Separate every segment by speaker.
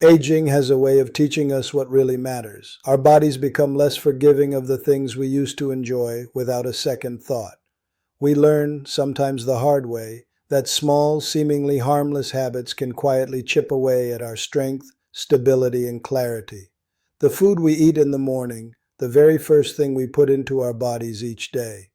Speaker 1: Aging has a way of teaching us what really matters. Our bodies become less forgiving of the things we used to enjoy without a second thought. We learn, sometimes the hard way, that small, seemingly harmless habits can quietly chip away at our strength, stability, and clarity. The food we eat in the morning, the very first thing we put into our bodies each day,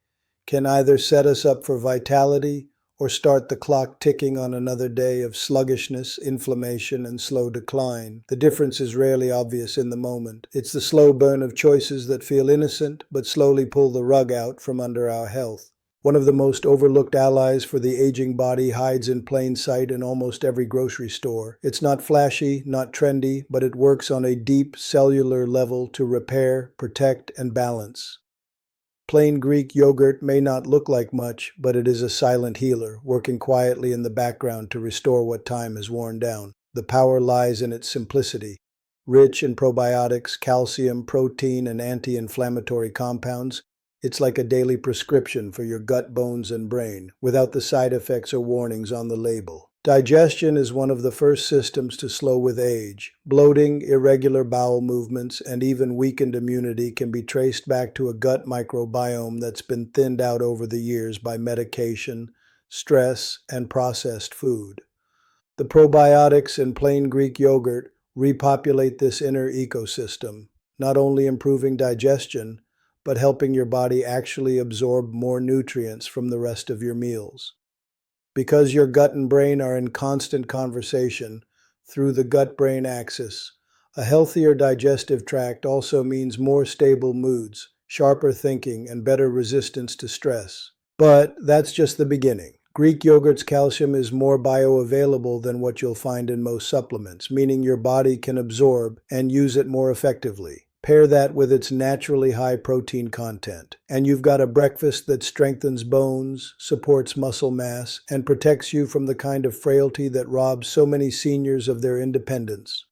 Speaker 1: can either set us up for vitality or start the clock ticking on another day of sluggishness, inflammation, and slow decline. The difference is rarely obvious in the moment. It's the slow burn of choices that feel innocent but slowly pull the rug out from under our health. One of the most overlooked allies for the aging body hides in plain sight in almost every grocery store. It's not flashy, not trendy, but it works on a deep cellular level to repair, protect, and balance. Plain Greek yogurt may not look like much, but it is a silent healer, working quietly in the background to restore what time has worn down. The power lies in its simplicity. Rich in probiotics, calcium, protein, and anti-inflammatory compounds, it's like a daily prescription for your gut, bones, and brain, without the side effects or warnings on the label. Digestion is one of the first systems to slow with age. Bloating, irregular bowel movements, and even weakened immunity can be traced back to a gut microbiome that's been thinned out over the years by medication, stress, and processed food. The probiotics in plain Greek yogurt repopulate this inner ecosystem, not only improving digestion, but helping your body actually absorb more nutrients from the rest of your meals. Because your gut and brain are in constant conversation through the gut-brain axis, a healthier digestive tract also means more stable moods, sharper thinking, and better resistance to stress. But that's just the beginning. Greek yogurt's calcium is more bioavailable than what you'll find in most supplements, meaning your body can absorb and use it more effectively. Pair that with its naturally high protein content, and you've got a breakfast that strengthens bones, supports muscle mass, and protects you from the kind of frailty that robs so many seniors of their independence.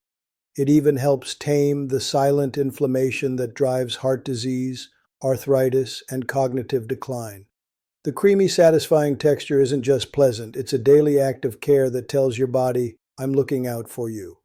Speaker 1: It even helps tame the silent inflammation that drives heart disease, arthritis, and cognitive decline. The creamy, satisfying texture isn't just pleasant, it's a daily act of care that tells your body, "I'm looking out for you."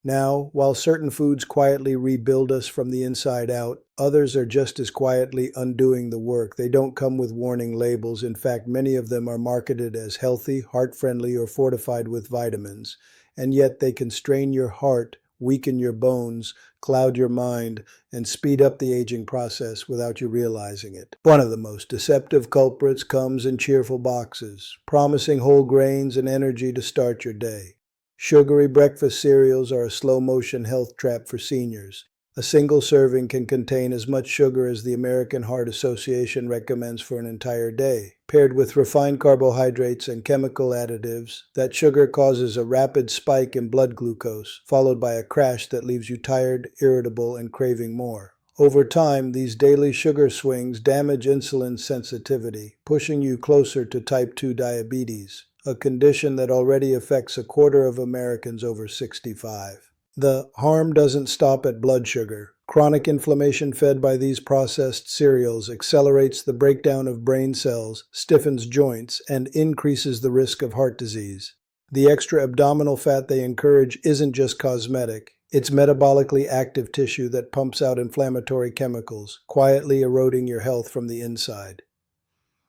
Speaker 1: Now, while certain foods quietly rebuild us from the inside out, others are just as quietly undoing the work. They don't come with warning labels. In fact, many of them are marketed as healthy, heart-friendly, or fortified with vitamins. And yet they can strain your heart, weaken your bones, cloud your mind, and speed up the aging process without you realizing it. One of the most deceptive culprits comes in cheerful boxes, promising whole grains and energy to start your day. Sugary breakfast cereals are a slow-motion health trap for seniors. A single serving can contain as much sugar as the American Heart Association recommends for an entire day. Paired with refined carbohydrates and chemical additives, that sugar causes a rapid spike in blood glucose, followed by a crash that leaves you tired, irritable, and craving more. Over time, these daily sugar swings damage insulin sensitivity, pushing you closer to type 2 diabetes, a condition that already affects a quarter of Americans over 65. The harm doesn't stop at blood sugar. Chronic inflammation fed by these processed cereals accelerates the breakdown of brain cells, stiffens joints, and increases the risk of heart disease. The extra abdominal fat they encourage isn't just cosmetic. It's metabolically active tissue that pumps out inflammatory chemicals, quietly eroding your health from the inside.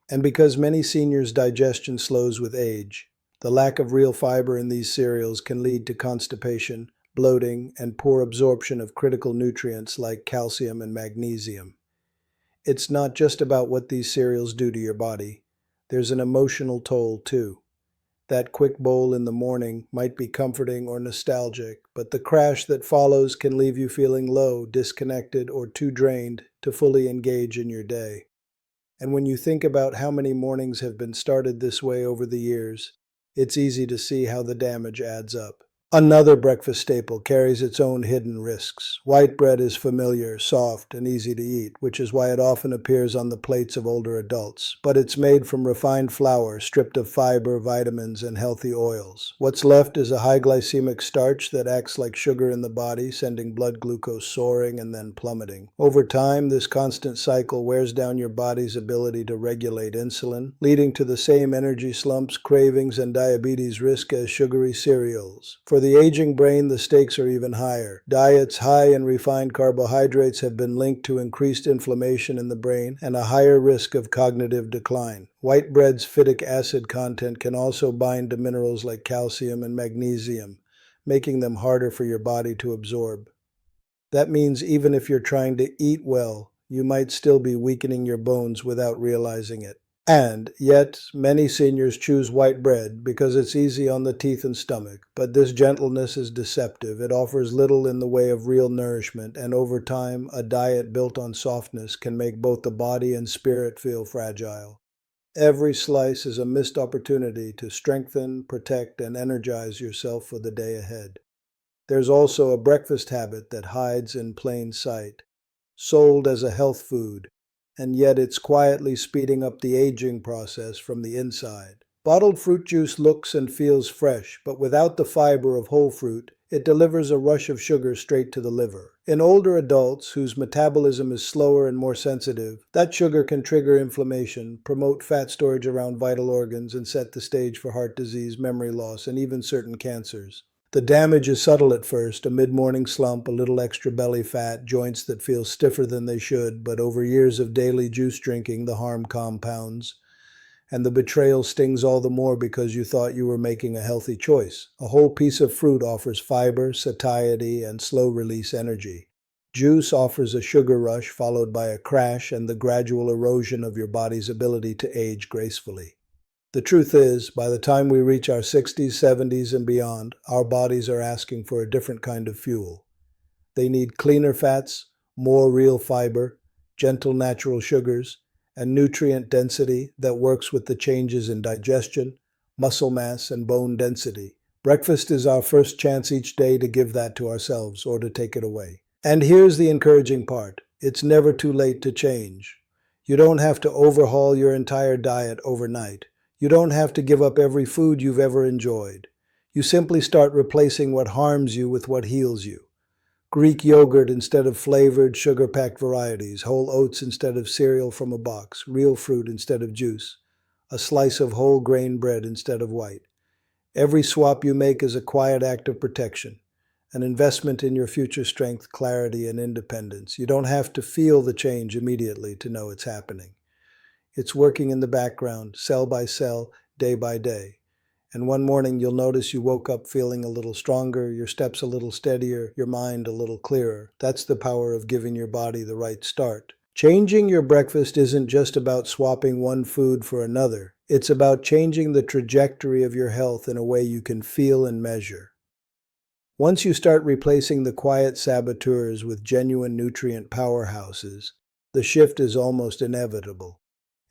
Speaker 1: And because many seniors' digestion slows with age, the lack of real fiber in these cereals can lead to constipation, bloating, and poor absorption of critical nutrients like calcium and magnesium. It's not just about what these cereals do to your body. There's an emotional toll, too. That quick bowl in the morning might be comforting or nostalgic, but the crash that follows can leave you feeling low, disconnected, or too drained to fully engage in your day. And when you think about how many mornings have been started this way over the years, it's easy to see how the damage adds up. Another breakfast staple carries its own hidden risks. White bread is familiar, soft, and easy to eat, which is why it often appears on the plates of older adults. But it's made from refined flour, stripped of fiber, vitamins, and healthy oils. What's left is a high glycemic starch that acts like sugar in the body, sending blood glucose soaring and then plummeting. Over time, this constant cycle wears down your body's ability to regulate insulin, leading to the same energy slumps, cravings, and diabetes risk as sugary cereals. For the aging brain, the stakes are even higher. Diets high in refined carbohydrates have been linked to increased inflammation in the brain and a higher risk of cognitive decline. White bread's phytic acid content can also bind to minerals like calcium and magnesium, making them harder for your body to absorb. That means even if you're trying to eat well, you might still be weakening your bones without realizing it. And yet, many seniors choose white bread because it's easy on the teeth and stomach. But this gentleness is deceptive. It offers little in the way of real nourishment, and over time, a diet built on softness can make both the body and spirit feel fragile. Every slice is a missed opportunity to strengthen, protect, and energize yourself for the day ahead. There's also a breakfast habit that hides in plain sight, sold as a health food, and yet it's quietly speeding up the aging process from the inside. Bottled fruit juice looks and feels fresh, but without the fiber of whole fruit, it delivers a rush of sugar straight to the liver. In older adults, whose metabolism is slower and more sensitive, that sugar can trigger inflammation, promote fat storage around vital organs, and set the stage for heart disease, memory loss, and even certain cancers. The damage is subtle at first, a mid-morning slump, a little extra belly fat, joints that feel stiffer than they should, but over years of daily juice drinking, the harm compounds. And the betrayal stings all the more because you thought you were making a healthy choice. A whole piece of fruit offers fiber, satiety, and slow-release energy. Juice offers a sugar rush followed by a crash and the gradual erosion of your body's ability to age gracefully. The truth is, by the time we reach our 60s, 70s, and beyond, our bodies are asking for a different kind of fuel. They need cleaner fats, more real fiber, gentle natural sugars, and nutrient density that works with the changes in digestion, muscle mass, and bone density. Breakfast is our first chance each day to give that to ourselves or to take it away. And here's the encouraging part. It's never too late to change. You don't have to overhaul your entire diet overnight. You don't have to give up every food you've ever enjoyed. You simply start replacing what harms you with what heals you. Greek yogurt instead of flavored, sugar-packed varieties, whole oats instead of cereal from a box, real fruit instead of juice, a slice of whole grain bread instead of white. Every swap you make is a quiet act of protection, an investment in your future strength, clarity, and independence. You don't have to feel the change immediately to know it's happening. It's working in the background, cell by cell, day by day. And one morning you'll notice you woke up feeling a little stronger, your steps a little steadier, your mind a little clearer. That's the power of giving your body the right start. Changing your breakfast isn't just about swapping one food for another. It's about changing the trajectory of your health in a way you can feel and measure. Once you start replacing the quiet saboteurs with genuine nutrient powerhouses, the shift is almost inevitable.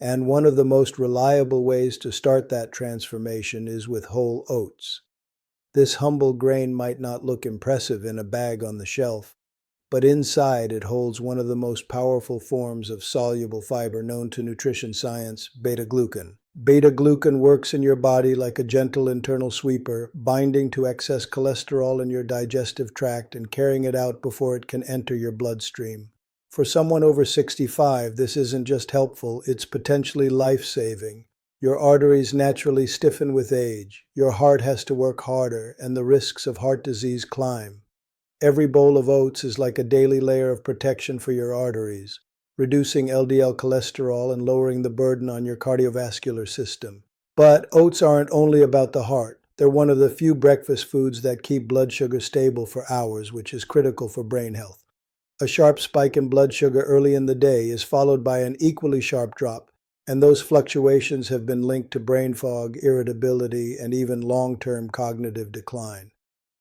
Speaker 1: And one of the most reliable ways to start that transformation is with whole oats. This humble grain might not look impressive in a bag on the shelf, but inside it holds one of the most powerful forms of soluble fiber known to nutrition science, beta-glucan. Beta-glucan works in your body like a gentle internal sweeper, binding to excess cholesterol in your digestive tract and carrying it out before it can enter your bloodstream. For someone over 65, this isn't just helpful, it's potentially life-saving. Your arteries naturally stiffen with age, your heart has to work harder, and the risks of heart disease climb. Every bowl of oats is like a daily layer of protection for your arteries, reducing LDL cholesterol and lowering the burden on your cardiovascular system. But oats aren't only about the heart. They're one of the few breakfast foods that keep blood sugar stable for hours, which is critical for brain health. A sharp spike in blood sugar early in the day is followed by an equally sharp drop, and those fluctuations have been linked to brain fog, irritability, and even long-term cognitive decline.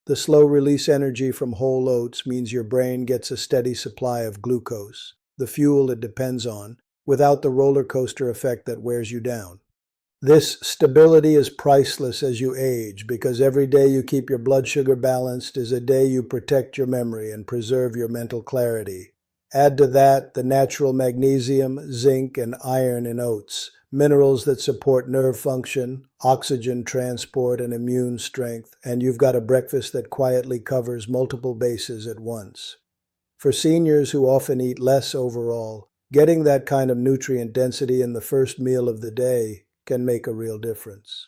Speaker 1: The slow-release energy from whole oats means your brain gets a steady supply of glucose, the fuel it depends on, without the roller coaster effect that wears you down. This stability is priceless as you age because every day you keep your blood sugar balanced is a day you protect your memory and preserve your mental clarity. Add to that the natural magnesium, zinc, and iron in oats, minerals that support nerve function, oxygen transport, and immune strength, and you've got a breakfast that quietly covers multiple bases at once. For seniors who often eat less overall, getting that kind of nutrient density in the first meal of the day can make a real difference.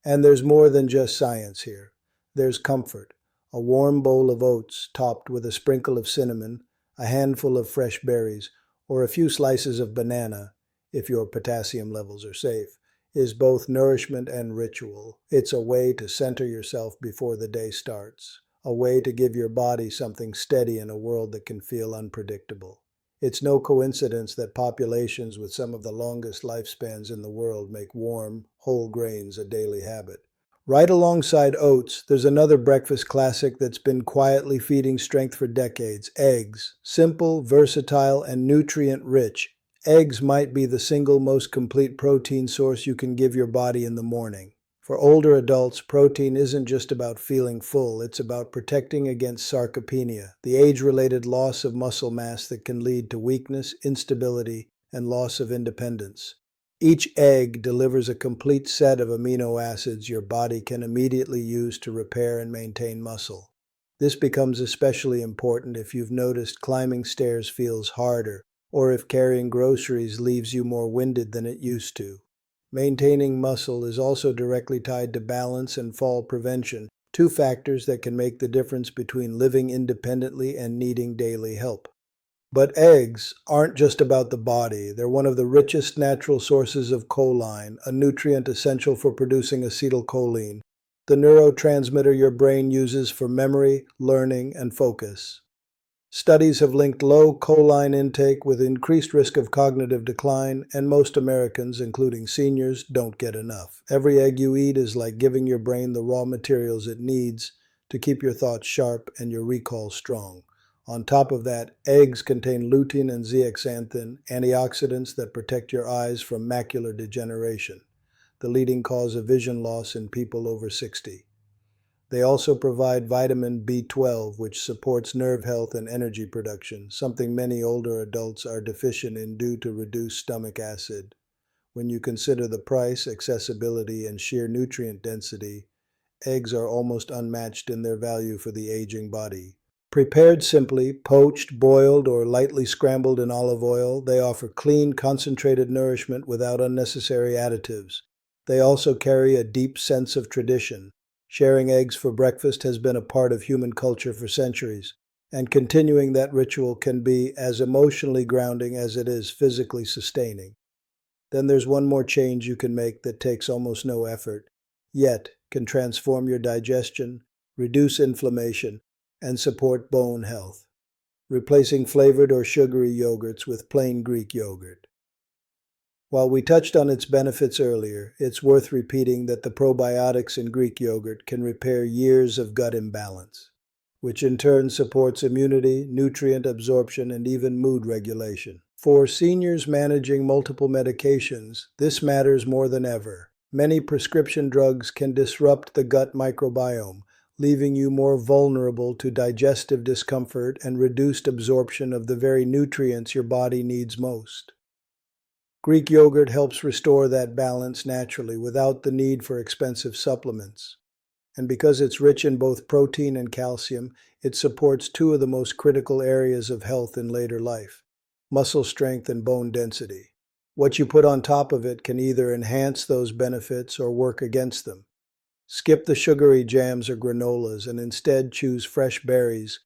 Speaker 1: And there's more than just science here. there's comfort. A warm bowl of oats topped with a sprinkle of cinnamon, a handful of fresh berries, or a few slices of banana, if your potassium levels are safe, is both nourishment and ritual. It's a way to center yourself before the day starts, a way to give your body something steady in a world that can feel unpredictable. It's no coincidence that populations with some of the longest lifespans in the world make warm, whole grains a daily habit. Right alongside oats, there's another breakfast classic that's been quietly feeding strength for decades: eggs. Simple, versatile, and nutrient-rich, eggs might be the single most complete protein source you can give your body in the morning. For older adults, protein isn't just about feeling full, it's about protecting against sarcopenia, the age-related loss of muscle mass that can lead to weakness, instability, and loss of independence. Each egg delivers a complete set of amino acids your body can immediately use to repair and maintain muscle. This becomes especially important if you've noticed climbing stairs feels harder, or if carrying groceries leaves you more winded than it used to. Maintaining muscle is also directly tied to balance and fall prevention, two factors that can make the difference between living independently and needing daily help. But eggs aren't just about the body. They're one of the richest natural sources of choline, a nutrient essential for producing acetylcholine, the neurotransmitter your brain uses for memory, learning, and focus. Studies have linked low choline intake with increased risk of cognitive decline, and most Americans, including seniors, don't get enough. Every egg you eat is like giving your brain the raw materials it needs to keep your thoughts sharp and your recall strong. On top of that, eggs contain lutein and zeaxanthin, antioxidants that protect your eyes from macular degeneration, the leading cause of vision loss in people over 60. They also provide vitamin B12, which supports nerve health and energy production, something many older adults are deficient in due to reduced stomach acid. When you consider the price, accessibility, and sheer nutrient density, eggs are almost unmatched in their value for the aging body. Prepared simply, poached, boiled, or lightly scrambled in olive oil, they offer clean, concentrated nourishment without unnecessary additives. They also carry a deep sense of tradition. Sharing eggs for breakfast has been a part of human culture for centuries, and continuing that ritual can be as emotionally grounding as it is physically sustaining. Then there's one more change you can make that takes almost no effort, yet can transform your digestion, reduce inflammation, and support bone health: replacing flavored or sugary yogurts with plain Greek yogurt. While we touched on its benefits earlier, it's worth repeating that the probiotics in Greek yogurt can repair years of gut imbalance, which in turn supports immunity, nutrient absorption, and even mood regulation. For seniors managing multiple medications, this matters more than ever. Many prescription drugs can disrupt the gut microbiome, leaving you more vulnerable to digestive discomfort and reduced absorption of the very nutrients your body needs most. Greek yogurt helps restore that balance naturally without the need for expensive supplements. And because it's rich in both protein and calcium, it supports two of the most critical areas of health in later life: muscle strength and bone density. What you put on top of it can either enhance those benefits or work against them. Skip the sugary jams or granolas and instead choose fresh berries,